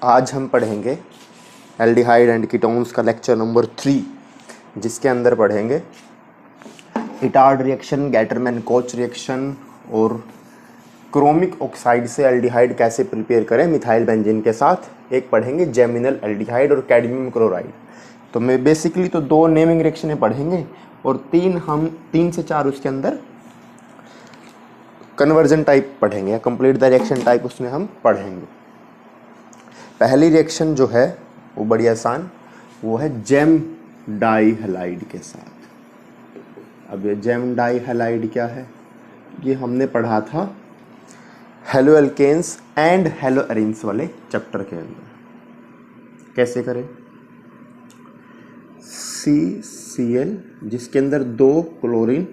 आज हम पढ़ेंगे एल्डिहाइड एंड कीटोन्स का लेक्चर नंबर 3, जिसके अंदर पढ़ेंगे Etard reaction, Gattermann coach reaction और क्रोमिक ऑक्साइड से एल्डिहाइड कैसे प्रिपेयर करें मिथाइल बेंजीन के साथ। एक पढ़ेंगे जेमिनल एल्डिहाइड और कैडमियम क्लोराइड। तो मैं बेसिकली तो 2 नेमिंग रिएक्शनें पढ़ेंगे और 3 से 4 उसके अंदर कन्वर्जन टाइप पढ़ेंगे या कंप्लीट द रिएक्शन टाइप उसमें हम पढ़ेंगे। पहली रिएक्शन जो है वो बड़ी आसान, वो है जेम डाई हैलाइड के साथ। अब ये जेम डाई हैलाइड क्या है, ये हमने पढ़ा था haloalkanes and haloarenes वाले चैप्टर के अंदर। कैसे करें, CCl जिसके अंदर 2 क्लोरीन,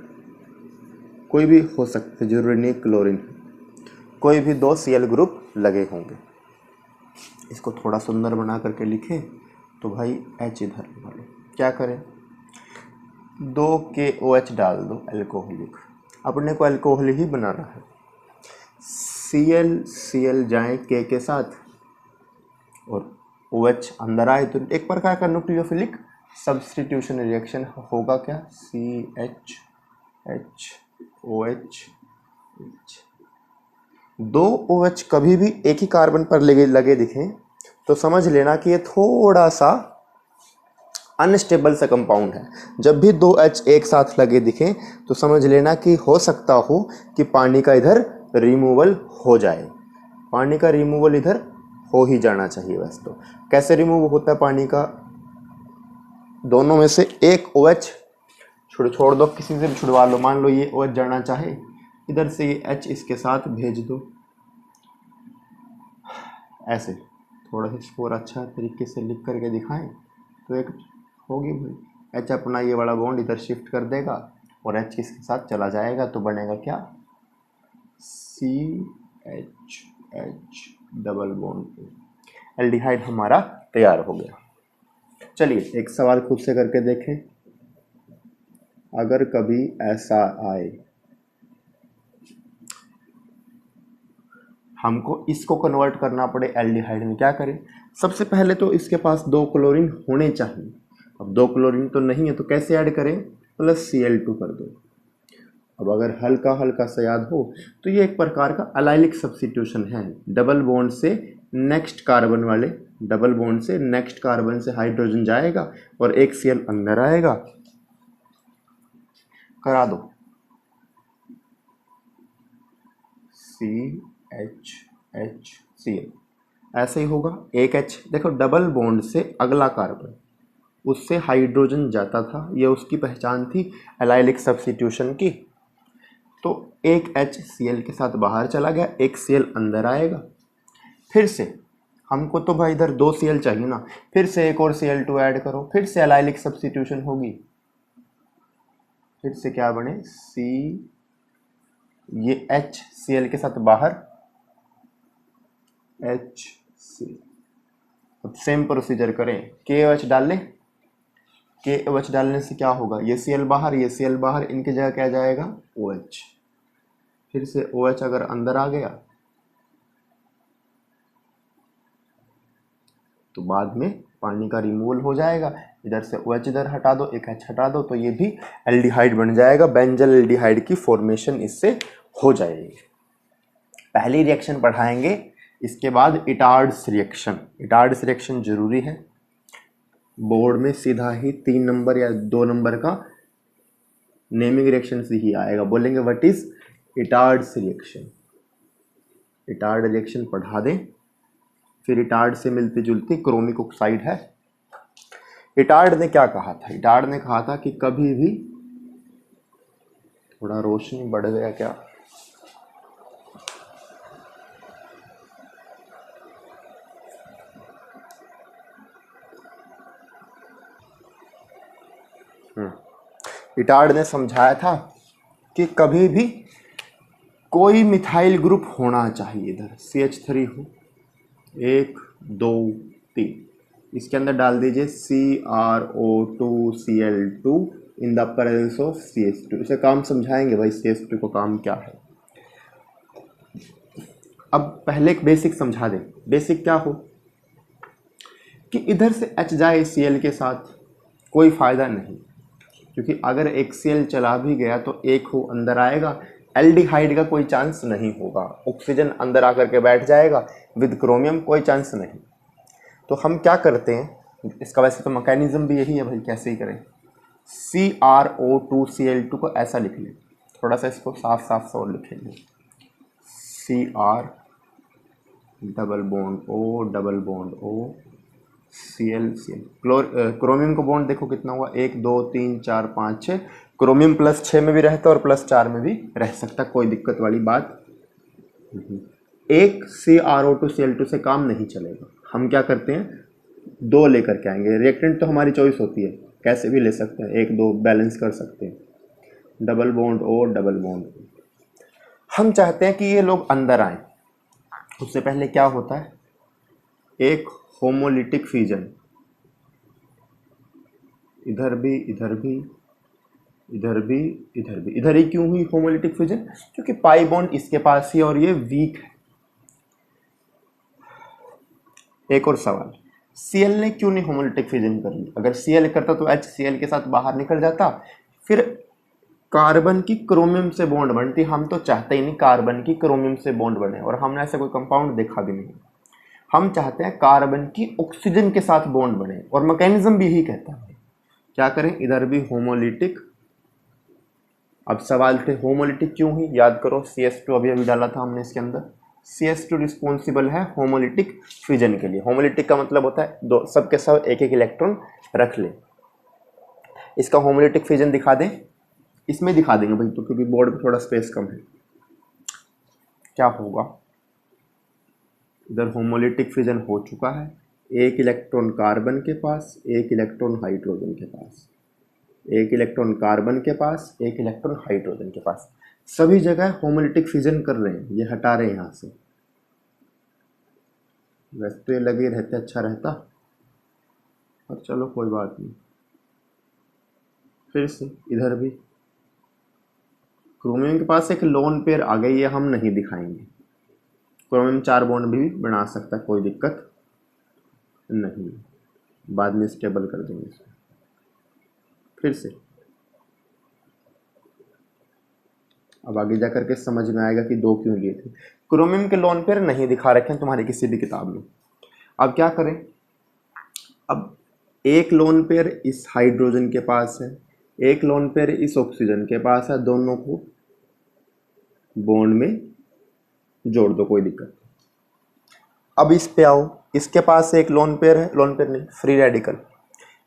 कोई भी हो सकते, जरूरी नहीं क्लोरीन, कोई भी 2 Cl ग्रुप लगे होंगे। इसको थोड़ा सुंदर बना करके लिखें तो भाई H इधर लगा लो। क्या करें, 2 KOH डाल दो एल्कोहलिक, अपने को एल्कोहल ही बनाना है। Cl जाए K के साथ और OH अंदर आए तो एक प्रकार का न्यूक्लियोफिलिक सब्स्टिट्यूशन रिएक्शन होगा। क्या, CHOH 2 OH कभी भी एक ही कार्बन पर लगे दिखें तो समझ लेना कि ये थोड़ा सा अनस्टेबल सा कंपाउंड है। जब भी 2 H एक साथ लगे दिखें तो समझ लेना कि हो सकता हो कि पानी का इधर रिमूवल हो जाए। पानी का रिमूवल इधर हो ही जाना चाहिए। वैसे तो कैसे रिमूव होता है पानी का, दोनों में से एक OH छोड़ दो, किसी से भी छुड़वा लो। मान लो ये OH जाना चाहे, इधर से ये H इसके साथ भेज दो। ऐसे थोड़ा सा स्कोर अच्छा तरीके से लिख करके दिखाएं तो एक होगी भाई। H अपना ये वाला बॉन्ड इधर शिफ्ट कर देगा और H इसके साथ चला जाएगा तो बनेगा क्या, CH डबल बॉन्ड। एल्डिहाइड हमारा तैयार हो गया। चलिए एक सवाल खुद से करके देखें। अगर कभी ऐसा आए हमको इसको कन्वर्ट करना पड़े एल्डिहाइड में, क्या करें। सबसे पहले तो इसके पास 2 क्लोरीन होने चाहिए। अब 2 क्लोरीन तो नहीं है तो कैसे ऐड करें, +Cl2 कर दो। अब अगर हल्का हल्का सा याद हो तो ये एक प्रकार का अलाइलिक सब्स्टिट्यूशन है। डबल बॉन्ड से नेक्स्ट कार्बन से हाइड्रोजन जाएगा और एक Cl अंदर आएगा। करा दो, CHCl ऐसे ही होगा। एक H देखो, डबल बॉन्ड से अगला कार्बन, उससे हाइड्रोजन जाता था, ये उसकी पहचान थी एलाइलिक सब्स्टिट्यूशन की। तो एक H Cl के साथ बाहर चला गया, एक Cl अंदर आएगा। फिर से हमको तो भाई इधर 2 Cl चाहिए ना, फिर से एक और Cl2 ऐड करो, फिर से एलाइलिक सब्स्टिट्यूशन होगी। फिर से क्या बने, ये H Cl के साथ बाहर, HC। अब सेम प्रोसीजर करें, KOH डाल लें। KOH डालने से क्या होगा, ये Cl बाहर, ये Cl बाहर, इनकी जगह क्या जाएगा, OH। फिर से OH अगर अंदर आ गया तो बाद में पानी का रिमूवल हो जाएगा। इधर से OH इधर हटा दो, एक H हटा दो तो ये भी एल्डिहाइड बन जाएगा। बेंजल एल्डिहाइड की फॉर्मेशन इससे हो जाएगी। पहली रिएक्शन पढ़ाएंगे, इसके बाद इटार्ड्स रिएक्शन। इटार्ड्स रिएक्शन जरूरी है, बोर्ड में सीधा ही 3 नंबर या 2 नंबर का नेमिंग रिएक्शन से ही आएगा। बोलेंगे what is Etard's reaction. Etard reaction पढ़ा दें। फिर इटार्ड से मिलती जुलती क्रोमिक ऑक्साइड है। इटार्ड ने क्या कहा था, इटार्ड ने कहा था कि कभी भी, थोड़ा रोशनी बढ़ गया क्या, इटार्ड ने समझाया था कि कभी भी कोई मिथाइल ग्रुप होना चाहिए। इधर CH3 हो, 1 2 3, इसके अंदर डाल दीजिए CrO2Cl2 in the presence of CH2। इसे काम समझाएंगे भाई, CH2 को काम क्या है। अब पहले एक बेसिक समझा दें। बेसिक क्या हो, कि इधर से H जाए Cl के साथ, कोई फ़ायदा नहीं, क्योंकि अगर एक Cl चला भी गया तो एक हो अंदर आएगा, एल्डिहाइड का कोई चांस नहीं होगा, ऑक्सीजन अंदर आकर के बैठ जाएगा विद क्रोमियम, कोई चांस नहीं। तो हम क्या करते हैं, इसका वैसे तो मैकेनिज्म भी यही है भाई, कैसे ही करें, CrO2Cl2 को ऐसा लिख लें, थोड़ा सा इसको साफ साफ से और लिखेंगे, Cr double bond O Cl chromium का बॉन्ड देखो कितना हुआ, 1 2 3 4 5 6, क्रोमियम +6 में भी रहता है और +4 में भी रह सकता, कोई दिक्कत वाली बात नहीं। एक CrO2Cl2 से काम नहीं चलेगा, हम क्या करते हैं, 2 लेकर के आएंगे। रिएक्टेंट तो हमारी चॉइस होती है, कैसे भी ले सकते हैं, 1 2 बैलेंस कर सकते हैं, double bond O double bond O। हम चाहते हैं कि ये लोग अंदर आए, उससे पहले क्या होता है, एक होमोलिटिक फ्यूजन, इधर भी इधर भी इधर भी इधर भी, इधर ही क्यों हुई होमोलिटिक फ्यूजन, क्योंकि पाई बॉन्ड इसके पास ही और ये वीक है। एक और सवाल, Cl ने क्यों नहीं होमोलिटिक फ्यूजन कर ली, अगर Cl करता तो HCl के साथ बाहर निकल जाता, फिर कार्बन की क्रोमियम से बॉन्ड बनती, हम तो चाहते ही नहीं कार्बन की क्रोमियम से बॉन्ड बने, और हमने ऐसा कोई कंपाउंड देखा भी नहीं, हम चाहते हैं कार्बन की ऑक्सीजन के साथ बॉन्ड बने, और मैकेनिज्म भी यही कहता है। क्या करें, इधर भी होमोलिटिक। अब सवाल थे होमोलिटिक क्यों हुई, याद करो CS2 अभी डाला था हमने इसके अंदर, CS2 रिस्पॉन्सिबल है होमोलिटिक फ्यूजन के लिए। होमोलिटिक का मतलब होता है दो सबके सब एक एक इलेक्ट्रॉन रख ले। इसका होमोलिटिक फ्यूजन दिखा दें, इसमें दिखा देंगे भाई, तो क्योंकि बोर्ड पे थोड़ा स्पेस कम है। क्या होगा, इधर होमोलिटिक फ्यूजन हो चुका है, एक इलेक्ट्रॉन कार्बन के पास, एक इलेक्ट्रॉन हाइड्रोजन के पास, एक इलेक्ट्रॉन कार्बन के पास, एक इलेक्ट्रॉन हाइड्रोजन के पास, सभी जगह होमोलिटिक फ्यूजन कर रहे हैं, ये हटा रहे हैं यहाँ से। वैसे तो ये लगे रहते अच्छा रहता, पर चलो कोई बात नहीं। फिर से इधर भी क्रोमियम के पास एक लोन पेयर आ गई, ये हम नहीं दिखाएंगे, क्रोमियम 4 बॉन्ड भी बना सकता है, कोई दिक्कत नहीं, बाद में स्टेबल कर देंगे इसको। फिर से अब आगे जा करके समझ में आएगा कि 2 क्यों लिए थे। क्रोमियम के लोन पेयर नहीं दिखा रखे हैं तुम्हारी किसी भी किताब में। अब क्या करें, अब एक लोन पेयर इस हाइड्रोजन के पास है, एक लोन पेयर इस ऑक्सीजन के पास है, दोनों को बॉन्ड में जोड़ दो, कोई दिक्कत। अब इस पे आओ, इसके पास एक लोन पेयर है, लोन पेयर नहीं फ्री रेडिकल,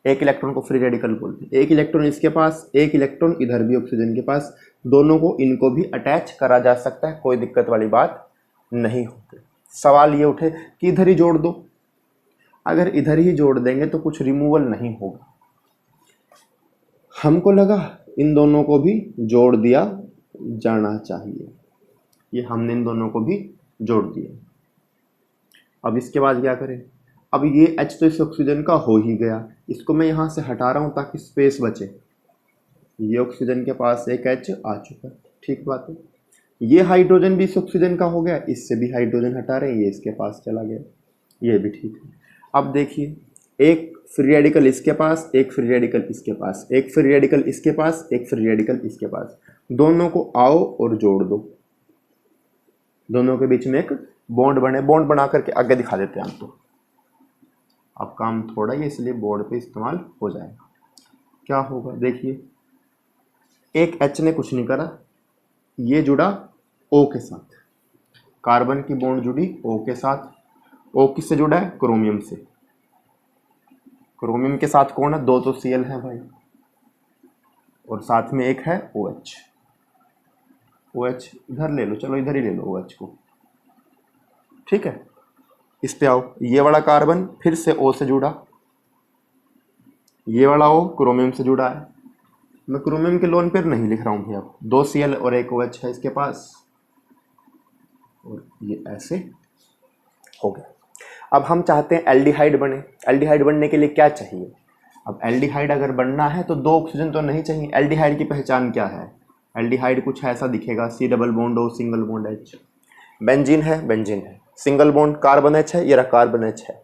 एक इलेक्ट्रॉन को फ्री रेडिकल बोलते हैं, एक इलेक्ट्रॉन इसके पास, एक इलेक्ट्रॉन इधर भी ऑक्सीजन के पास, दोनों को इनको भी अटैच करा जा सकता है, कोई दिक्कत वाली बात नहीं होती। सवाल ये उठे कि इधर ही जोड़ दो, अगर इधर ही जोड़ देंगे तो कुछ रिमूवल नहीं होगा, हमको लगा इन दोनों को भी जोड़ दिया जाना चाहिए, ये हमने इन दोनों को भी जोड़ दिया। अब इसके बाद क्या करें, अब ये H तो इस ऑक्सीजन का हो ही गया, इसको मैं यहाँ से हटा रहा हूँ ताकि स्पेस बचे, ये ऑक्सीजन के पास एक H आ चुका है, ठीक बात है। ये हाइड्रोजन भी इस ऑक्सीजन का हो गया, इससे भी हाइड्रोजन हटा रहे हैं, ये इसके पास चला गया, ये भी ठीक है। अब देखिए, एक फ्री रेडिकल इसके पास, एक फ्री रेडिकल इसके पास, एक फ्री रेडिकल इसके पास, एक फ्री रेडिकल इसके पास, दोनों को आओ और जोड़ दो, दोनों के बीच में एक बॉन्ड बने, बॉन्ड बना करके आगे दिखा देते हैं हम। तो अब काम थोड़ा ही इसलिए बोर्ड पे इस्तेमाल हो जाएगा। क्या होगा देखिए, एक H ने कुछ नहीं करा, ये जुड़ा O के साथ, कार्बन की बॉन्ड जुड़ी O के साथ, O किससे जुड़ा है, क्रोमियम से, क्रोमियम के साथ कौन है, 2 तो Cl है भाई, और साथ में एक है OH, OH इधर ले लो, चलो इधर ही ले लो OH को, ठीक है। इस पे आओ, ये वाला कार्बन फिर से O से जुड़ा, ये वाला O क्रोमियम से जुड़ा है, मैं क्रोमियम के लोन पेयर नहीं लिख रहा हूँ भैया, 2 Cl और एक OH है इसके पास, और ये ऐसे हो गया। अब हम चाहते हैं एल्डिहाइड बने, एल्डिहाइड बनने के लिए क्या चाहिए, अब एल्डिहाइड अगर बनना है तो 2 ऑक्सीजन तो नहीं चाहिए। एल्डिहाइड की पहचान क्या है, एल्डिहाइड कुछ ऐसा दिखेगा, C double bond O single bond H, benzene है, बेंजीन है, सिंगल बॉन्ड कार्बन H है, ये रहा कार्बन H है,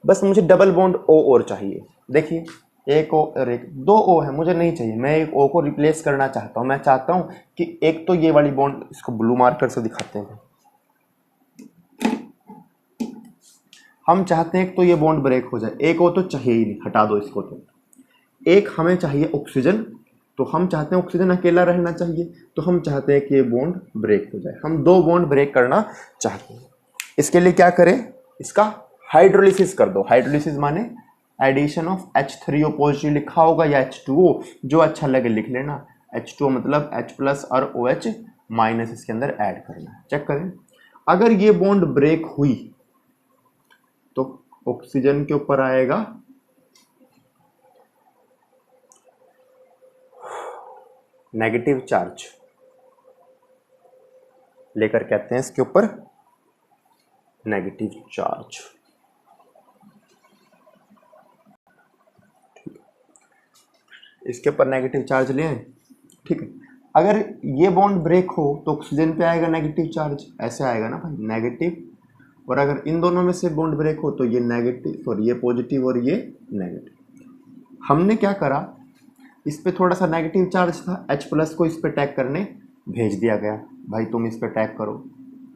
बस मुझे डबल बॉन्ड O और चाहिए। देखिए एक O और एक, दो O है, मुझे नहीं चाहिए, मैं एक O को रिप्लेस करना चाहता हूँ। मैं चाहता हूँ कि एक तो ये वाली बॉन्ड, इसको ब्लू मार्कर से दिखाते हैं, हम चाहते हैं एक तो ये बॉन्ड ब्रेक हो जाए, एक O तो चाहिए ही नहीं, हटा दो इसको। तो एक हमें चाहिए ऑक्सीजन, तो हम चाहते हैं ऑक्सीजन अकेला रहना चाहिए, तो हम चाहते हैं कि ये बॉन्ड ब्रेक हो जाए। हम दो बॉन्ड ब्रेक करना चाहते हैं। इसके लिए क्या करें, इसका हाइड्रोलिसिस कर दो। हाइड्रोलिसिस माने एडिशन ऑफ H3O पॉजिटिव लिखा होगा या H2O, जो अच्छा लगे लिख लेना। H2O मतलब H प्लस और OH माइनस इसके अंदर ऐड करना है। चेक करें, अगर ये बॉन्ड ब्रेक हुई तो ऑक्सीजन के ऊपर आएगा नेगेटिव चार्ज, लेकर कहते हैं इसके ऊपर नेगेटिव चार्ज। इसके ऊपर नेगेटिव चार्ज ले, ठीक है। अगर ये बॉन्ड ब्रेक हो तो ऑक्सीजन पे आएगा नेगेटिव चार्ज, ऐसे आएगा ना भाई, नेगेटिव। और अगर इन दोनों में से बॉन्ड ब्रेक हो तो ये नेगेटिव, सॉरी ये पॉजिटिव और ये नेगेटिव। हमने क्या करा, इस पे थोड़ा सा नेगेटिव चार्ज था, H प्लस को इस पे टैग करने भेज दिया गया, भाई तुम इस पे टैग करो,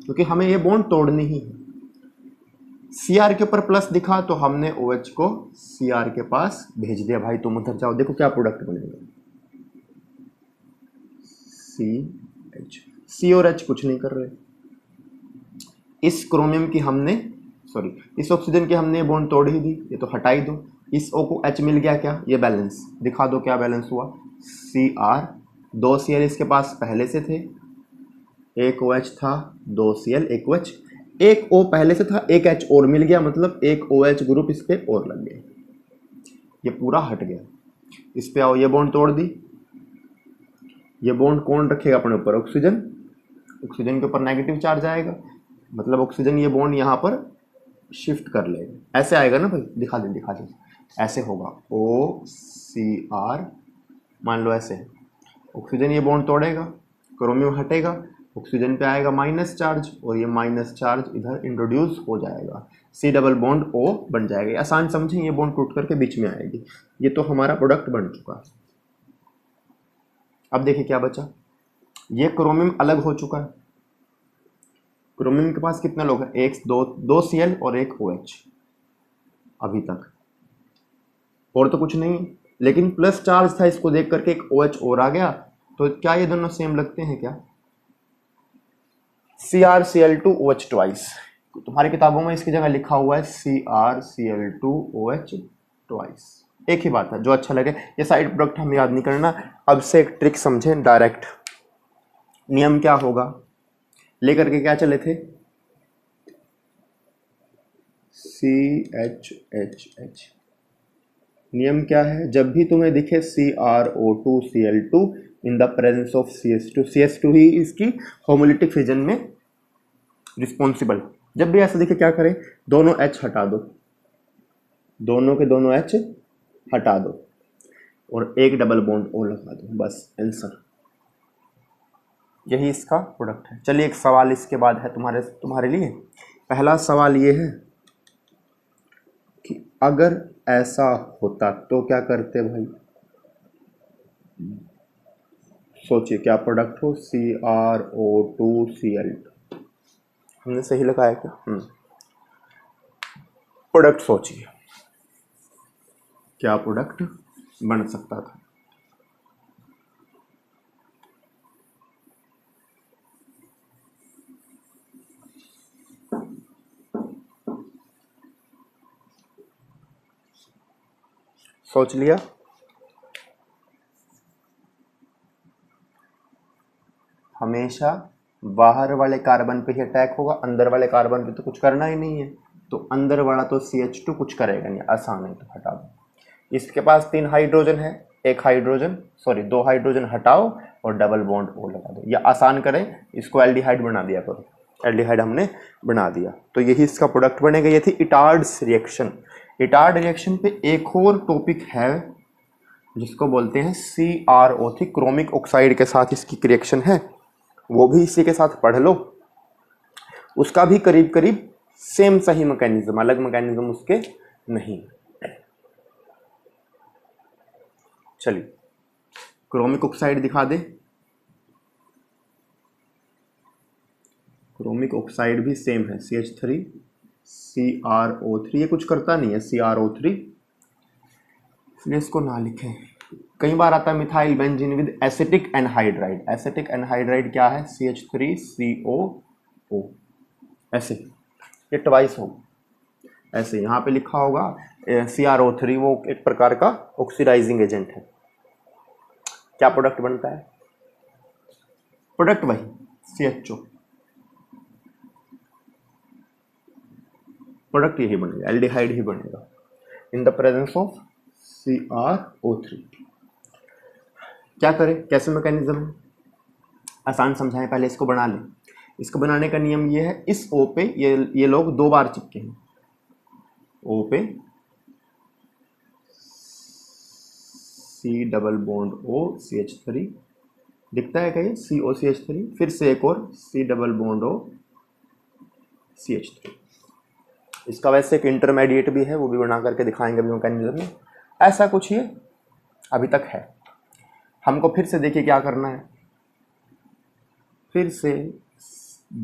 क्योंकि हमें ये बॉन्ड तोड़नी ही है। Cr के ऊपर प्लस दिखा तो हमने OH को Cr के पास भेज दिया, भाई तुम उधर जाओ। देखो क्या प्रोडक्ट बनेगा, CH, C और H कुछ नहीं कर रहे। इस क्रोमियम की हमने, सॉरी इस ऑक्सीजन की हमने बॉन्ड तोड़ ही दी, ये तो हटा ही दो। इस O को H मिल गया, क्या ये बैलेंस दिखा दो, क्या बैलेंस हुआ, Cr, दो Cl इसके पास पहले से थे, एक OH था, दो Cl एक OH, एक O पहले से था, एक H और मिल गया, मतलब एक OH ग्रुप इस पे और लग गया, ये पूरा हट गया। इस पे आओ, ये बॉन्ड तोड़ दी, ये बॉन्ड कौन रखेगा अपने ऊपर, ऑक्सीजन। ऑक्सीजन के ऊपर नेगेटिव चार्ज आएगा, मतलब ऑक्सीजन ये बॉन्ड यहाँ पर शिफ्ट कर लेगा, ऐसे आएगा ना भाई, दिखा दे, ऐसे होगा OCr, मान लो ऐसे। ऑक्सीजन ये बॉन्ड तोड़ेगा, क्रोमियम हटेगा, ऑक्सीजन पे आएगा माइनस चार्ज, और ये माइनस चार्ज इधर इंट्रोड्यूस हो जाएगा, C डबल बॉन्ड O बन जाएगा। आसान समझें, ये बॉन्ड टूट करके बीच में आएगी। ये तो हमारा प्रोडक्ट बन चुका। अब देखिए क्या बचा, ये क्रोमियम अलग हो चुका है। क्रोमियम के पास कितने लोग हैं, एक दो Cl और एक OH अभी तक, और तो कुछ नहीं, लेकिन प्लस चार्ज था, इसको देख करके एक OH और आ गया। तो क्या ये दोनों सेम लगते हैं क्या, CrCl2OH ट्वाइस। तुम्हारी किताबों में इसकी जगह लिखा हुआ है CrCl2OH ट्वाइस, एक ही बात है, जो अच्छा लगे। ये साइड प्रोडक्ट हमें याद नहीं करना। अब से एक ट्रिक समझें, डायरेक्ट नियम क्या होगा, लेकर के क्या चले थे, CHHH। नियम क्या है, जब भी तुम्हें दिखे CrO2Cl2 in the presence of CH2 ही इसकी होमोलिटिक फिजन में रिस्पॉन्सिबल। जब भी ऐसा दिखे क्या करें, दोनों H हटा दो, दोनों के दोनों H हटा दो, और एक डबल बॉन्ड O लगा दो, बस आंसर। यही इसका प्रोडक्ट है। चलिए एक सवाल इसके बाद है तुम्हारे लिए। पहला सवाल ये है कि अगर ऐसा होता तो क्या करते भाई, सोचिए क्या प्रोडक्ट हो, CrO2Cl2, हमने सही लगाया क्या, प्रोडक्ट सोचिए क्या प्रोडक्ट बन सकता था। सोच लिया, हमेशा बाहर वाले कार्बन पे ही अटैक होगा, अंदर वाले कार्बन पे तो कुछ करना ही नहीं है, तो अंदर वाला तो CH2 कुछ करेगा नहीं, आसान है, तो हटा दो। इसके पास 3 हाइड्रोजन है, दो हाइड्रोजन हटाओ और डबल बॉन्ड O लगा दो, या आसान करें इसको एल्डिहाइड बना दिया करो, एल्डिहाइड हमने बना दिया, तो यही इसका प्रोडक्ट बनेगा। ये थी इटार्ड्स रिएक्शन। इटार्ड रिएक्शन पे एक और टॉपिक है जिसको बोलते हैं CrO3, क्रोमिक ऑक्साइड के साथ इसकी रिएक्शन है, वो भी इसी के साथ पढ़ लो। उसका भी करीब करीब सेम सही मैकेनिज्म, अलग मैकेनिज्म उसके नहीं। चलिए क्रोमिक ऑक्साइड दिखा दे। क्रोमिक ऑक्साइड भी सेम है, CH3 CrO3, ये कुछ करता नहीं है CrO3, इसलिए इसको ना लिखें। कई बार आता है methyl benzene with acetic anhydride. Acetic anhydride क्या है? CH3COO, ऐसे ये ट्वाइस हो, ऐसे यहाँ पे लिखा होगा CrO3, वो एक प्रकार का ऑक्सीडाइजिंग एजेंट है। क्या प्रोडक्ट बनता है? प्रोडक्ट वही CHO, प्रोडक्ट यही बनेगा, एल्डिहाइड ही बनेगा in the presence of CrO3। क्या करें, कैसे मैकेनिज्म है? आसान समझाएं, पहले इसको बना लें। इसको बनाने का नियम ये है, इस O पे ये लोग 2 बार चिपके हैं, O पे C double bond O CH3 दिखता है कहीं COCH3, फिर से एक और C double bond O CH3। इसका वैसे एक इंटरमीडिएट भी है, वो भी बना करके दिखाएंगे अभी मैकेनिज्म में। ऐसा कुछ ये अभी तक है। हमको फिर से देखिए क्या करना है, फिर से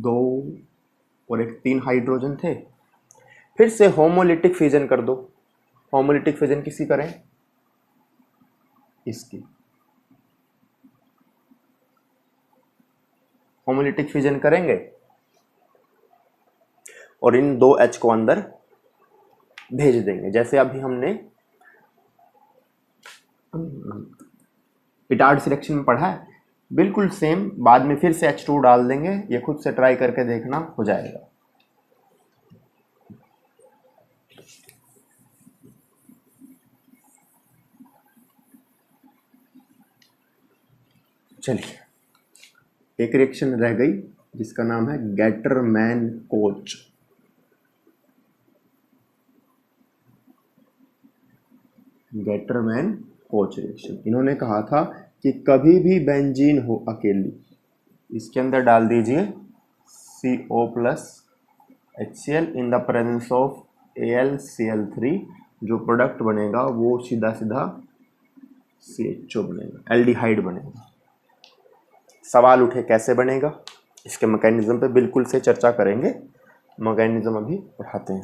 2 और एक 3 हाइड्रोजन थे, फिर से होमोलिटिक फिजन कर दो। होमोलिटिक फिजन किसी करें? इसकी होमोलिटिक फिजन करेंगे और इन 2 H को अंदर भेज देंगे, जैसे अभी हमने पिटार्ड सिलेक्शन में पढ़ा है, बिल्कुल सेम। बाद में फिर से H2 डाल देंगे, ये खुद से ट्राई करके देखना, हो जाएगा। चलिए एक रिएक्शन रह गई जिसका नाम है Gattermann coach. Gattermann coach reaction, इन्होंने कहा था कि कभी भी बेंजीन हो अकेली, इसके अंदर डाल दीजिए CO plus HCl in the presence of AlCl3, जो प्रोडक्ट बनेगा वो सीधा सीधा CHO बनेगा, एल्डिहाइड बनेगा। सवाल उठे कैसे बनेगा, इसके मैकेनिज्म पे बिल्कुल से चर्चा करेंगे। मैकेनिज्म अभी पढ़ाते हैं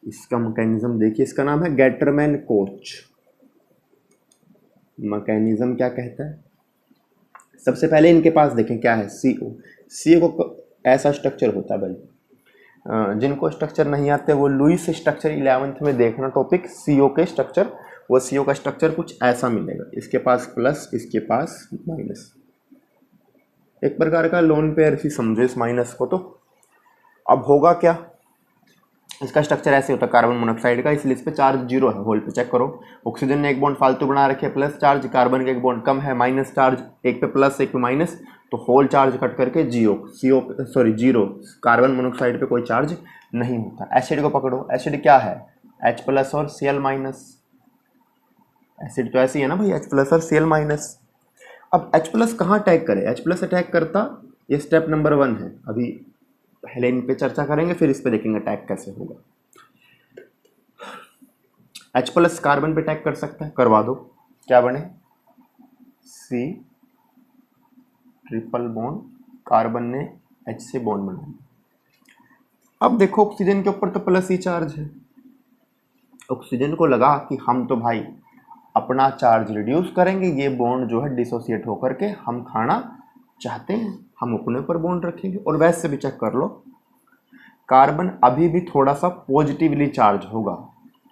इसका मैकेनिज्म देखिए, इसका नाम है गैटरमैन कोच। मैकेनिज्म क्या कहता है? सबसे पहले इनके पास देखें क्या है, CO को ऐसा स्ट्रक्चर होता है भाई, जिनको स्ट्रक्चर नहीं आते वो लुईस स्ट्रक्चर 11th में देखना टॉपिक, CO के स्ट्रक्चर। वो CO का स्ट्रक्चर कुछ ऐसा मिलेगा, इसके पास प्लस, इसके पास माइनस, एक प्रकार का लोन पेयर ही समझो इस माइनस को। तो अब होगा क्या, इसका स्ट्रक्चर ऐसे होता है कार्बन मोनोऑक्साइड का, इसलिए इस पे चार्ज 0 है। होल पे चेक करो, ऑक्सीजन ने एक बॉन्ड फालतू बना रखे प्लस चार्ज, कार्बन के एक बॉन्ड कम है माइनस चार्ज, एक पे प्लस एक पे माइनस, तो होल चार्ज कट करके 0, कार्बन मोनोऑक्साइड पे कोई चार्ज नहीं होता। एसिड को पकड़ो, एसिड क्या है? H प्लस और Cl माइनस। एसिड तो ऐसे ही है ना भाई, H प्लस और Cl माइनस। अब H प्लस कहाँ अटैक करे? H प्लस अटैक करता, ये स्टेप नंबर 1 है, अभी पहले इन पे चर्चा करेंगे फिर इस पे देखेंगे अटैक कैसे होगा। H प्लस कार्बन पे अटैक कर सकता है, करवा दो, क्या बने? C ट्रिपल बॉन्ड, कार्बन ने H से बॉन्ड बना लिया। अब देखो ऑक्सीजन के ऊपर तो प्लस ही चार्ज है, ऑक्सीजन को लगा कि हम तो भाई अपना चार्ज रिड्यूस करेंगे, ये बॉन्ड जो है डिसोसिएट होकर के हम खाना चाहते हैं, हम अपने ऊपर बॉन्ड रखेंगे। और वैसे भी चेक कर लो, कार्बन अभी भी थोड़ा सा पॉजिटिवली चार्ज होगा,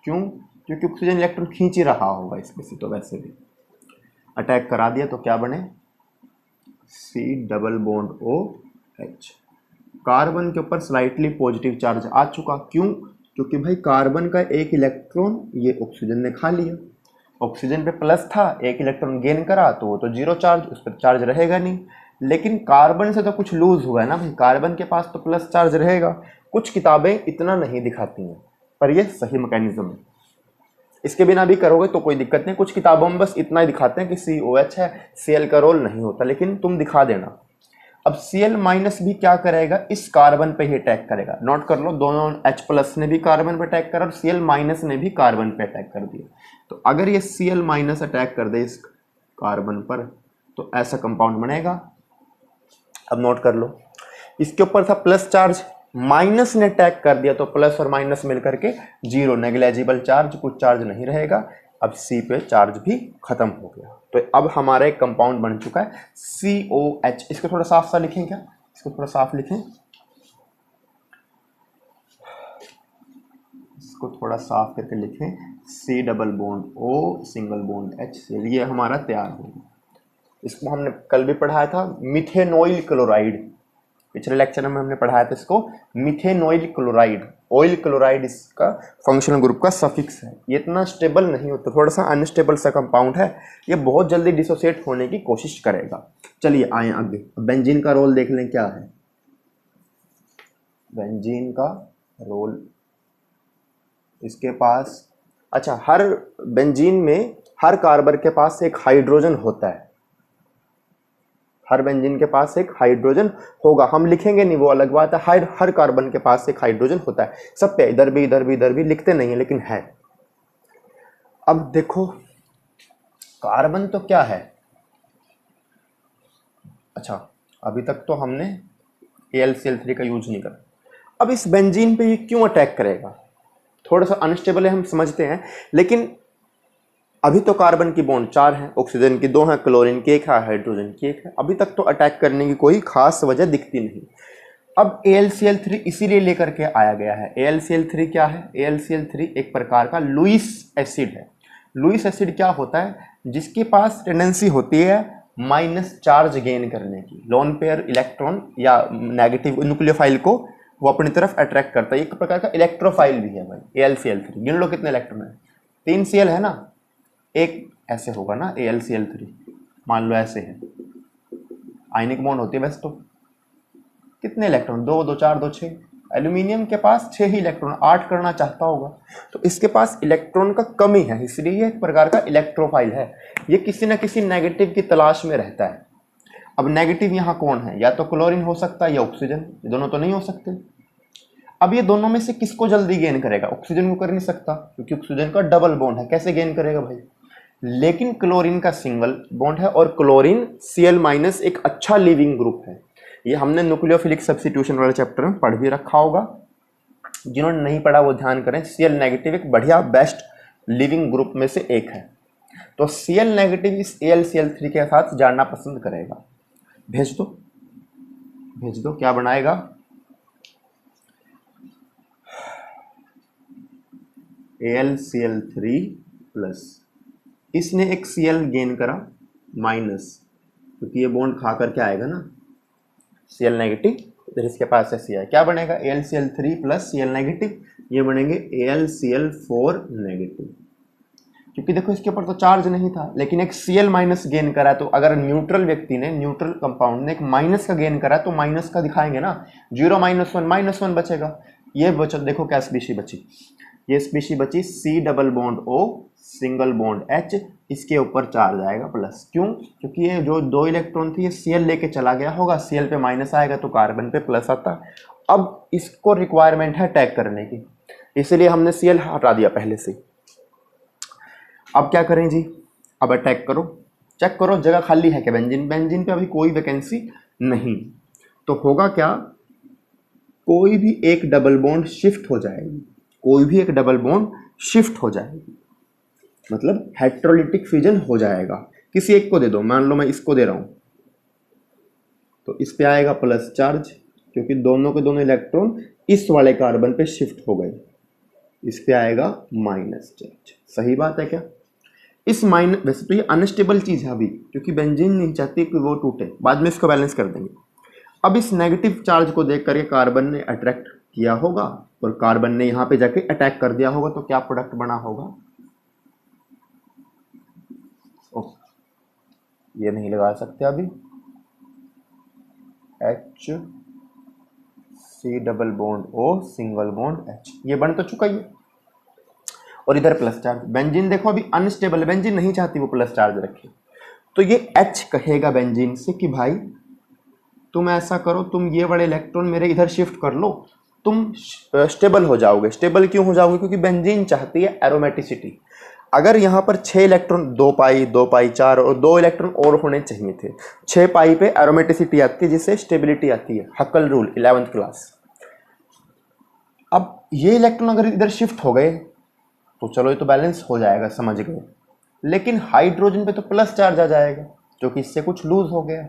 क्यों? क्योंकि ऑक्सीजन इलेक्ट्रॉन खींच ही रहा होगा इसमें से, तो वैसे भी अटैक करा दिया तो क्या बने? C double bond OH, carbon के ऊपर स्लाइटली पॉजिटिव चार्ज आ चुका, क्यों? क्योंकि भाई कार्बन का एक इलेक्ट्रॉन ये ऑक्सीजन ने खा लिया, ऑक्सीजन पे प्लस था, एक इलेक्ट्रॉन गेन करा तो वो तो 0 चार्ज, उस पर चार्ज रहेगा नहीं। लेकिन कार्बन से तो कुछ लूज हुआ है ना भाई, कार्बन के पास तो प्लस चार्ज रहेगा। कुछ किताबें इतना नहीं दिखाती हैं, पर ये सही मैकेनिज्म है, इसके बिना भी करोगे तो कोई दिक्कत नहीं। कुछ किताबों में बस इतना ही दिखाते हैं कि COH है, Cl का रोल नहीं होता, लेकिन तुम दिखा देना अब Cl माइनस भी क्या करेगा, इस कार्बन पे ही अटैक करेगा। नोट कर लो, दोनों H प्लस ने भी कार्बन पे अटैक करा और Cl माइनस ने भी कार्बन पे अटैक कर दिया। तो अगर ये Cl माइनस अटैक कर दे इस कार्बन पर तो ऐसा कंपाउंड बनेगा। अब नोट कर लो, इसके ऊपर था प्लस चार्ज, माइनस ने अटैक कर दिया तो प्लस और माइनस मिलकर के जीरो, नेग्लेजिबल चार्ज, कुछ चार्ज नहीं रहेगा। अब C पे चार्ज भी खत्म हो गया। तो अब हमारा एक कंपाउंड बन चुका है COH। इसको थोड़ा साफ सा लिखें क्या, इसको थोड़ा साफ लिखें, इसको थोड़ा साफ करके लिखें, C double bond O single bond H। ये हमारा तैयार हो गया। इसको हमने कल भी पढ़ाया था, मिथेनॉइल क्लोराइड। पिछले लेक्चर में हमने पढ़ाया था इसको, मिथेनॉइल क्लोराइड। ऑयल क्लोराइड इसका फंक्शनल ग्रुप का सफिक्स है। ये इतना स्टेबल नहीं होता, थोड़ा सा अनस्टेबल सा कंपाउंड है। ये बहुत जल्दी डिसोसिएट होने की कोशिश करेगा। चलिए आए आगे, बेंजीन का रोल देख लें क्या है। बेंजीन का रोल, इसके पास, अच्छा, हर बेंजीन में हर कार्बन के पास एक हाइड्रोजन होता है। हर बेंजीन के पास एक हाइड्रोजन होगा, हम लिखेंगे नहीं वो अलग बात है। हर कार्बन के पास एक हाइड्रोजन होता है। सब पे इधर भी इधर भी इधर भी लिखते नहीं है लेकिन है। अब देखो, कार्बन तो क्या है, अच्छा अभी तक तो हमने AlCl3 का यूज नहीं करा। अब इस बेंजीन पे ये क्यों अटैक करेगा, थोड़ा सा अनस्टेबल है हम समझते हैं, लेकिन अभी तो कार्बन की बॉन्ड 4 है, ऑक्सीजन की 2 है, क्लोरीन की 1 है, हाइड्रोजन की 1 है। अभी तक तो अटैक करने की कोई खास वजह दिखती नहीं। अब AlCl3 इसीलिए लेकर के आया गया है। AlCl3 क्या है, AlCl3 एक प्रकार का लुईस एसिड है। लुईस एसिड क्या होता है, जिसके पास टेंडेंसी होती है माइनस चार्ज गेन करने की। लोन पेयर इलेक्ट्रॉन या नेगेटिव न्यूक्लियोफाइल को वो अपनी तरफ अट्रैक्ट करता है। एक प्रकार का इलेक्ट्रोफाइल भी है भाई AlCl3। गिन लो कितने इलेक्ट्रॉन है, 3 Cl है ना, एक ऐसे होगा ना AlCl3, मान लो ऐसे है, आयनिक बॉन्ड होती है वैसे तो। कितने इलेक्ट्रॉन, 2 2 4 2 6। एल्यूमिनियम के पास 6 ही इलेक्ट्रॉन, 8 करना चाहता होगा, तो इसके पास इलेक्ट्रॉन का कमी है, इसलिए ये एक प्रकार का इलेक्ट्रोफाइल है। ये किसी ना किसी नेगेटिव की तलाश में रहता है। अब नेगेटिव यहाँ कौन है, या तो क्लोरीन हो सकता है या ऑक्सीजन, ये दोनों तो नहीं हो सकते। अब ये दोनों में से किसको जल्दी गेन करेगा, ऑक्सीजन को कर नहीं सकता क्योंकि ऑक्सीजन का डबल बॉन्ड है, कैसे गेन करेगा भाई। लेकिन क्लोरीन का सिंगल बॉन्ड है और क्लोरीन Cl माइनस एक अच्छा लिविंग ग्रुप है। ये हमने न्यूक्लियोफिलिक सब्स्टिट्यूशन वाले चैप्टर में पढ़ भी रखा होगा, जिन्होंने नहीं पढ़ा वो ध्यान करें। Cl नेगेटिव एक बढ़िया बेस्ट लिविंग ग्रुप में से एक है। तो Cl नेगेटिव इस AlCl3 के साथ जाना पसंद करेगा। भेज दो, भेज दो, क्या बनाएगा, AlCl3 प्लस, इसने एक Cl गेन करा माइनस, क्योंकि ये बॉन्ड खा करके आएगा ना, Cl नेगेटिव, इधर इसके पास है Cl, क्या बनेगा AlCl3 प्लस Cl नेगेटिव, ये बनेंगे AlCl4 नेगेटिव। क्योंकि देखो इसके ऊपर तो चार्ज नहीं था, लेकिन एक Cl माइनस गेन करा, तो अगर न्यूट्रल व्यक्ति ने, न्यूट्रल कंपाउंड ने एक माइनस का गेन करा तो माइनस का दिखाएंगे ना, 0 -1 बचेगा। ये बचा, देखो क्या स्पीशी बची, ये स्पीशी बची C double bond O single bond H, इसके ऊपर चार्ज आएगा प्लस। क्यों, क्योंकि ये जो 2 इलेक्ट्रॉन थी ये Cl लेके चला गया होगा, Cl पे माइनस आएगा तो कार्बन पे प्लस आता। अब इसको रिक्वायरमेंट है अटैक करने की, इसलिए हमने Cl हटा दिया पहले से। अब क्या करें जी, अब अटैक करो, चेक करो जगह खाली है क्या बेंजीन, बेंजीन पे अभी कोई वैकेंसी नहीं। तो होगा क्या, कोई भी एक डबल बॉन्ड शिफ्ट हो जाएगी, कोई भी एक डबल बॉन्ड शिफ्ट हो जाएगी, मतलब हेटेरोलिटिक फ्यूजन हो जाएगा। किसी एक को दे दो, मान लो मैं इसको दे रहा हूं, तो इस पे आएगा प्लस चार्ज, क्योंकि दोनों के दोनों इलेक्ट्रॉन इस वाले कार्बन पे शिफ्ट हो गए, इस पे आएगा माइनस चार्ज। सही बात है क्या, इस माइनस, वैसे तो ये अनस्टेबल चीज है अभी, क्योंकि बेंजीन नहीं चाहती कि वो टूटे, बाद में इसको बैलेंस कर देंगे। अब इस नेगेटिव चार्ज को देख करके कार्बन ने अट्रैक्ट किया होगा और कार्बन ने यहाँ पे जाके अटैक कर दिया होगा, तो क्या प्रोडक्ट बना होगा, ये नहीं लगा सकते अभी, H C double bond O single bond H, ये बन तो चुका ही है। और इधर प्लस चार्ज, बेंजीन देखो अभी अनस्टेबल है, बेंजीन नहीं चाहती वो प्लस चार्ज रखे, तो ये H कहेगा बेंजीन से कि भाई तुम ऐसा करो, तुम ये वाले इलेक्ट्रॉन मेरे इधर शिफ्ट कर लो, तुम स्टेबल हो जाओगे। स्टेबल क्यों हो जाओगे? क्योंकि बेंजीन चाहती है एरोमेटिसिटी। अगर यहाँ पर 6 इलेक्ट्रॉन, 2 पाई 2 पाई 4 और 2 इलेक्ट्रॉन और होने चाहिए थे। 6 पाई पे एरोमेटिसिटी आती है जिससे स्टेबिलिटी आती है, हक्कल रूल 11th क्लास। अब ये इलेक्ट्रॉन अगर इधर शिफ्ट हो गए तो चलो ये तो बैलेंस हो जाएगा, समझ गए। लेकिन हाइड्रोजन पे तो प्लस चार्ज आ जाएगा जो कि इससे कुछ लूज हो गया,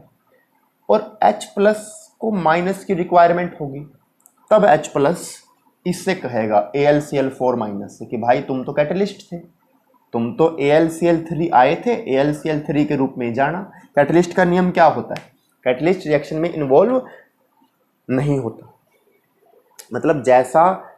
और H प्लस को माइनस की रिक्वायरमेंट होगी। तब H प्लस इससे कहेगा AlCl4 माइनस से कि भाई तुम तो कैटलिस्ट थे, तुम तो AlCl3 आए थे, AlCl3 के रूप में जाना। कैटलिस्ट का नियम क्या होता है? कैटलिस्ट रिएक्शन में इन्वॉल्व नहीं होता, मतलब जैसा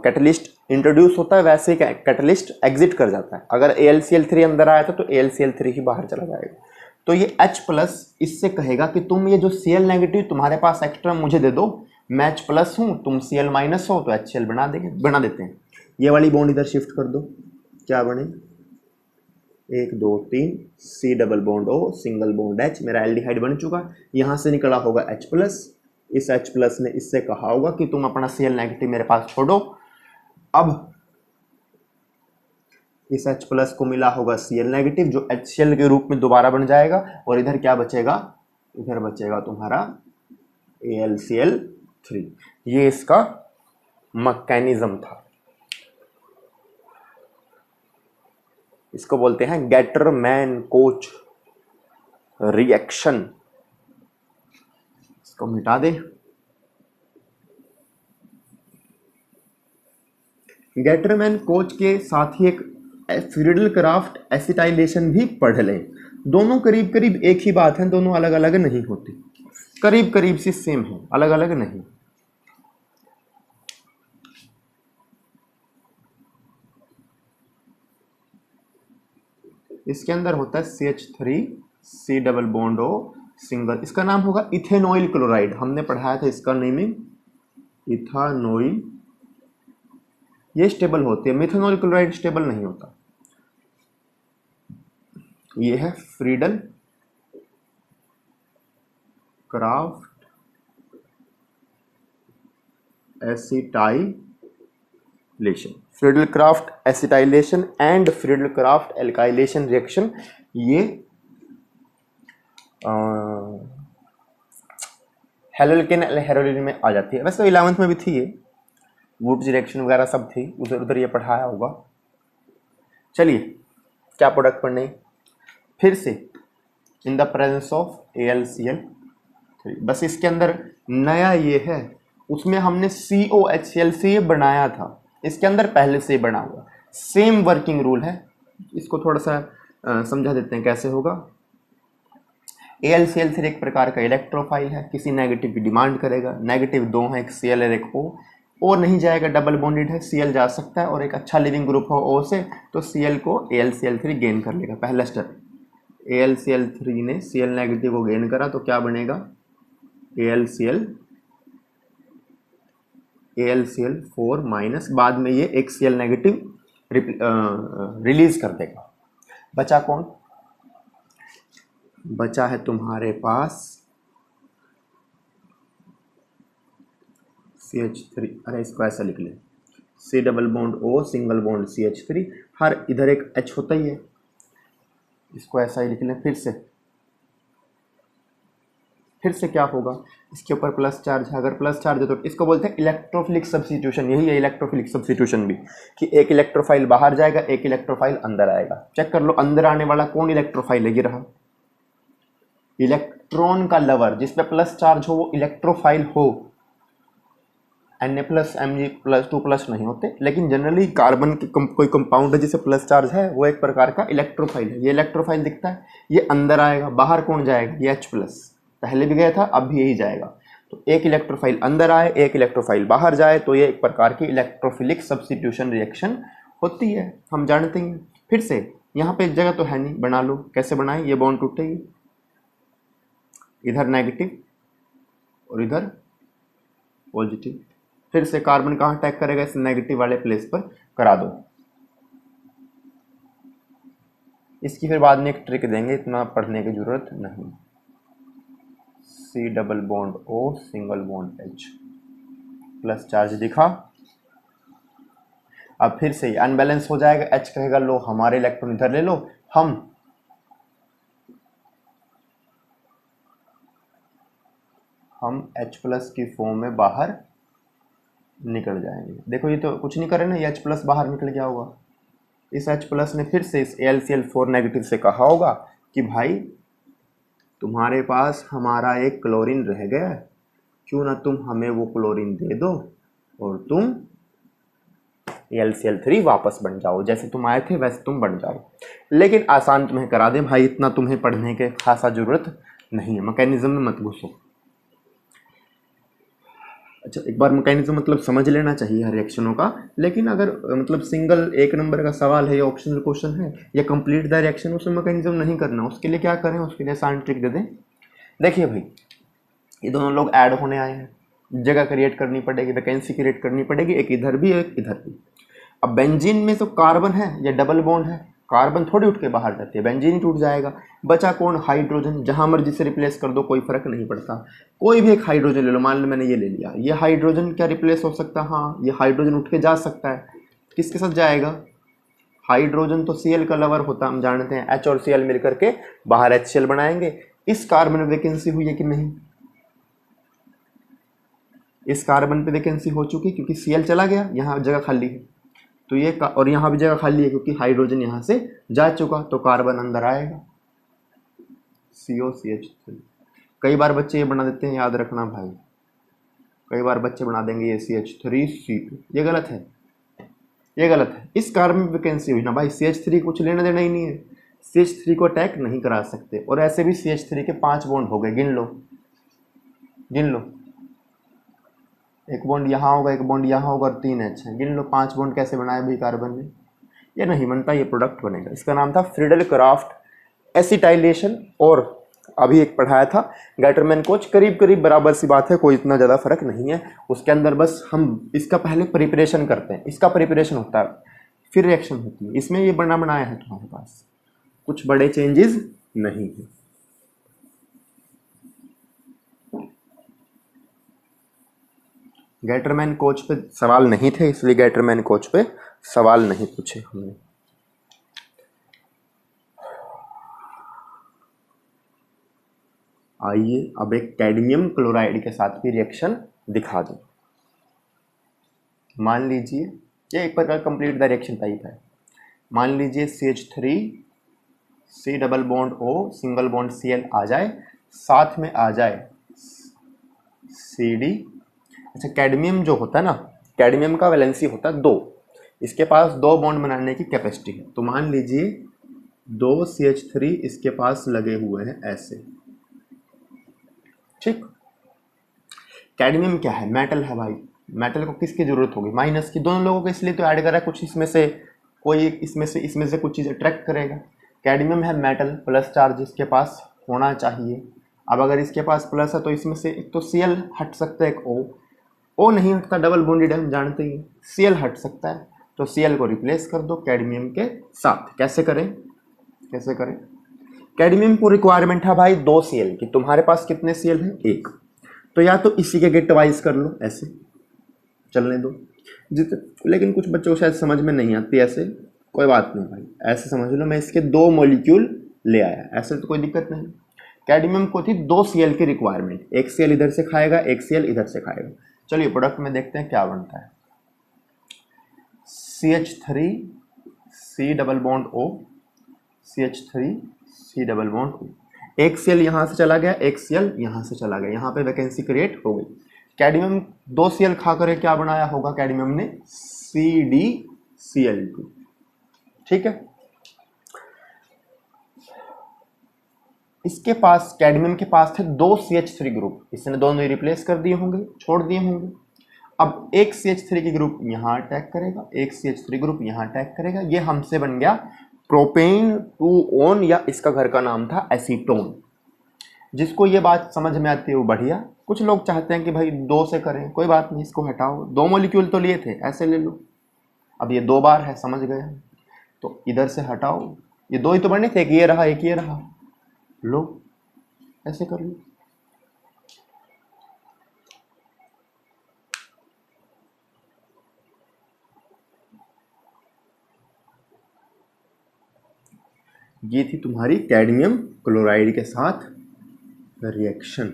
कैटलिस्ट इंट्रोड्यूस होता है वैसे ही कैटलिस्ट एग्जिट कर जाता है। अगर AlCl3 अंदर आया था तो AlCl3 ही बाहर चला जाएगा। तो ये H प्लस इससे कहेगा कि तुम ये जो Cl नेगेटिव तुम्हारे पास एक्स्ट्रा मुझे दे दो, मैं H प्लस हूँ, तुम Cl माइनस हो, तो HCl बना देते हैं। ये वाली बॉन्ड इधर शिफ्ट कर दो, क्या बने? 1 2 3 C double bond O single bond H, मेरा एल्डिहाइड बन चुका। यहाँ से निकला होगा H प्लस, इस H प्लस ने इससे कहा होगा कि तुम अपना Cl नेगेटिव मेरे पास छोड़ो। अब इस H प्लस को मिला होगा Cl नेगेटिव जो HCl के रूप में दोबारा बन जाएगा, और इधर क्या बचेगा? इधर बचेगा तुम्हारा AlCl3। ये इसका मैकेनिज्म था, इसको बोलते हैं गेटरमैन कोच रिएक्शन। इसको मिटा दे। गेटरमैन कोच के साथ ही एक फ्रीडल-क्राफ्ट एसिटाइलेशन भी पढ़ लें। दोनों करीब करीब एक ही बात है, दोनों अलग अलग नहीं होती, करीब करीब सी सेम है, अलग अलग नहीं। इसके अंदर होता है CH3 C double bond O single, इसका नाम होगा इथेनॉइल क्लोराइड। हमने पढ़ाया था इसका नेमिंग इथानोइल। ये स्टेबल होती है, मिथेनॉल क्लोराइड स्टेबल नहीं होता। ये है Friedel craft acetylation, Friedel craft acetylation and Friedel craft alkylation reaction. ये हेलोल्केन हेरोलिन में आ जाती है। वैसे 11th में भी थी ये, वुड्स रिएक्शन वगैरह सब थी, उधर उधर ये पढ़ाया होगा। चलिए क्या प्रोडक्ट पढ़ने, फिर से in the presence of AlCl3। बस इसके अंदर नया ये है, उसमें हमने COHCl से ये बनाया था, इसके अंदर पहले से बना हुआ, सेम वर्किंग रूल है। इसको थोड़ा सा समझा देते हैं कैसे होगा। AlCl3 एक प्रकार का इलेक्ट्रोफाइल है, किसी नेगेटिव की डिमांड करेगा। नेगेटिव 2 है, एक Cl और एक O। O नहीं जाएगा, डबल बॉन्डेड है, Cl जा सकता है, और एक अच्छा लिविंग ग्रुप हो O से, तो Cl को AlCl3 गेन कर लेगा। पहला स्टेप, AlCl3 ने Cl नेगेटिव को गेन करा तो क्या बनेगा? AlCl4 माइनस, बाद में ये एक Cl नेगेटिव रिलीज कर देगा। बचा कौन? बचा है तुम्हारे पास CH3। अरे इसको ऐसा लिख ले, C double bond O single bond CH3, हर इधर एक H होता ही है, इसको ऐसा ही लिख लें। फिर से क्या होगा? इसके ऊपर प्लस चार्ज है, अगर प्लस चार्ज है तो इसको बोलते हैं इलेक्ट्रोफिलिक सब्स्टिट्यूशन। यही है इलेक्ट्रोफिलिक सब्स्टिट्यूशन भी, कि एक इलेक्ट्रोफाइल बाहर जाएगा, एक इलेक्ट्रोफाइल अंदर आएगा। चेक कर लो, अंदर आने वाला कौन इलेक्ट्रोफाइल है? ये रहा इलेक्ट्रॉन का लवर, जिसपे प्लस चार्ज हो वो इलेक्ट्रोफाइल हो। Na plus Mg plus 2 plus नहीं होते, लेकिन जनरली कार्बन की कोई कंपाउंड है जिसे प्लस चार्ज है, वो एक प्रकार का इलेक्ट्रोफाइल है। ये इलेक्ट्रोफाइल दिखता है, ये अंदर आएगा, बाहर कौन जाएगा? ये H प्लस, पहले भी गया था, अब भी यही जाएगा। तो एक इलेक्ट्रोफाइल अंदर आए, एक इलेक्ट्रोफाइल बाहर जाए, तो ये एक प्रकार की इलेक्ट्रोफिलिक सब्स्टिट्यूशन रिएक्शन होती है, हम जानते हैं। फिर से यहाँ पे एक जगह तो है नहीं, बना लो। कैसे बनाए? ये बॉन्ड टूटेगी, इधर नेगेटिव और इधर पॉजिटिव। फिर से कार्बन कहाँ अटैक करेगा? इस नेगेटिव वाले प्लेस पर करा दो। इसकी फिर बाद में एक ट्रिक देंगे, इतना पढ़ने की जरूरत नहीं। C double bond O single bond H, plus charge दिखा। अब फिर से अनबैलेंस हो जाएगा, एच कहेगा लो हमारे इलेक्ट्रॉन इधर ले लो, हम H प्लस की फॉर्म में बाहर निकल जाएंगे। देखो ये तो कुछ नहीं करे ना, ये H प्लस बाहर निकल गया होगा। इस H प्लस ने फिर से इस AlCl4 नेगेटिव से कहा होगा कि भाई तुम्हारे पास हमारा एक क्लोरीन रह गया, क्यों ना तुम हमें वो क्लोरीन दे दो और तुम AlCl3 वापस बन जाओ, जैसे तुम आए थे वैसे तुम बन जाओ। लेकिन आसान तुम्हें करा दे भाई, इतना तुम्हें पढ़ने के खासा जरूरत नहीं है, मैकेनिज्म में मत घुसो। अच्छा एक बार मैकेनिज्म मतलब समझ लेना चाहिए हर रिएक्शनों का, लेकिन अगर मतलब सिंगल एक नंबर का सवाल है या ऑप्शनल क्वेश्चन है या कंप्लीट द रिएक्शन, उसमें मैकेनिज्म नहीं करना। उसके लिए क्या करें, उसके लिए आसान ट्रिक दे दें। देखिए भाई ये दोनों लोग ऐड होने आए हैं, जगह क्रिएट करनी पड़ेगी, वैकेंसी क्रिएट करनी पड़ेगी, एक इधर भी एक इधर भी। अब बेंजीन में तो कार्बन है या डबल बॉन्ड है, कार्बन थोड़ी उठ के बाहर जाती है, बेंजीन ही टूट जाएगा। बचा कौन, हाइड्रोजन। जहां मर्जी से रिप्लेस कर दो कोई फर्क नहीं पड़ता, कोई भी एक हाइड्रोजन ले लो। मान लो मैंने ये ले लिया, ये हाइड्रोजन क्या रिप्लेस हो सकता है, हाँ ये हाइड्रोजन उठ के जा सकता है। किसके साथ जाएगा, हाइड्रोजन तो Cl का लवर होता है, हम जानते हैं। H और Cl मिलकर के बाहर HCl बनाएंगे। इस कार्बन में वैकेंसी हुई है कि नहीं, इस कार्बन पे वैकेंसी हो चुकी क्योंकि Cl चला गया, यहाँ जगह खाली है। तो ये और यहाँ भी जगह खाली है क्योंकि हाइड्रोजन यहाँ से जा चुका, तो कार्बन अंदर आएगा COCH3। कई बार बच्चे ये बना देते हैं, याद रखना भाई, कई बार बच्चे बना देंगे ये CH3C2, ये गलत है, ये गलत है। इस कार्बन में वैकेंसी हुई ना भाई, CH3 कुछ लेना देना ही नहीं है, CH3 को अटैक नहीं करा सकते। और ऐसे भी CH3 के 5 बॉन्ड हो गए, गिन लो गिन लो, एक बॉन्ड यहाँ होगा, एक बॉन्ड यहाँ होगा और 3 H है, गिन लो 5 बॉन्ड कैसे बनाए भाई कार्बन ने। ये नहीं बनता, ये प्रोडक्ट बनेगा। इसका नाम था फ्रीडल क्राफ्ट एसिटाइलेशन। और अभी एक पढ़ाया था गैटरमैन कोच, करीब करीब बराबर सी बात है, कोई इतना ज़्यादा फर्क नहीं है। उसके अंदर बस हम इसका पहले प्रिपरेशन करते हैं, इसका प्रिपरेशन होता है फिर रिएक्शन होती है। इसमें ये बना बनाया है तुम्हारे पास, कुछ बड़े चेंजेस नहीं है। गैटरमैन कोच पे सवाल नहीं थे, इसलिए गैटरमैन कोच पे सवाल नहीं पूछे हमने। आइए अब एक कैडमियम क्लोराइड के साथ भी रिएक्शन दिखा दूं। मान लीजिए ये एक प्रकार कंप्लीट द रिएक्शन टाइप है। मान लीजिए CH3 C double bond O single bond Cl आ जाए, साथ में आ जाए CD। अच्छा कैडमियम जो होता है ना, कैडमियम का वैलेंसी होता है 2, इसके पास 2 बॉन्ड बनाने की कैपेसिटी है। तो मान लीजिए 2 CH3 इसके पास लगे हुए हैं ऐसे, ठीक। कैडमियम क्या है, मेटल है भाई, मेटल को किसकी जरूरत होगी, माइनस की। दोनों लोगों को इसलिए तो ऐड करा है, कुछ इसमें से कोई इसमें से कुछ चीज़ अट्रैक्ट करेगा। कैडमियम है मेटल, प्लस चार्ज इसके पास होना चाहिए। अब अगर इसके पास प्लस है तो इसमें से एक तो Cl हट सकता है, एक O नहीं हटता, डबल बॉन्डेड हम जानते ही। Cl हट सकता है तो Cl को रिप्लेस कर दो कैडमियम के साथ। कैसे करें, कैसे करें, कैडमियम को रिक्वायरमेंट है भाई 2 Cl की, तुम्हारे पास कितने Cl है, 1। तो या तो इसी के गेट वाइज कर लो, ऐसे चलने दो लेकिन कुछ बच्चों को शायद समझ में नहीं आती ऐसे, कोई बात नहीं भाई, ऐसे समझ लो मैं इसके 2 मॉलिक्यूल ले आया, ऐसे तो कोई दिक्कत नहीं। कैडमियम को थी 2 Cl की रिक्वायरमेंट, एक Cl इधर से खाएगा, एक Cl इधर से खाएगा। चलिए प्रोडक्ट में देखते हैं क्या बनता है। CH3 C double bond O, CH3 C double bond O, एक Cl यहाँ से चला गया, एक Cl यहाँ से चला गया, यहाँ पे वैकेंसी क्रिएट हो गई। कैडमियम 2 Cl खा कर क्या बनाया होगा कैडमियम ने, CdCl2, ठीक है। इसके पास कैडमियम के पास थे 2 CH3 ग्रुप, इसने दोनों ही रिप्लेस कर दिए होंगे, छोड़ दिए होंगे। अब एक CH3 की ग्रुप यहाँ अटैक करेगा, एक CH3 ग्रुप यहाँ अटैक करेगा, ये हमसे बन गया प्रोपेन 2 या इसका घर का नाम था एसीटोन। जिसको ये बात समझ में आती है वो बढ़िया, कुछ लोग चाहते हैं कि भाई 2 से करें, कोई बात नहीं, इसको हटाओ, 2 मॉलिक्यूल तो लिए थे, ऐसे ले लो। अब ये 2 बार है, समझ गए, तो इधर से हटाओ, ये 2 ही तो बने थे, एक ये रहा एक ये रहा, लो ऐसे कर लो। ये थी तुम्हारी कैडमियम क्लोराइड के साथ रिएक्शन।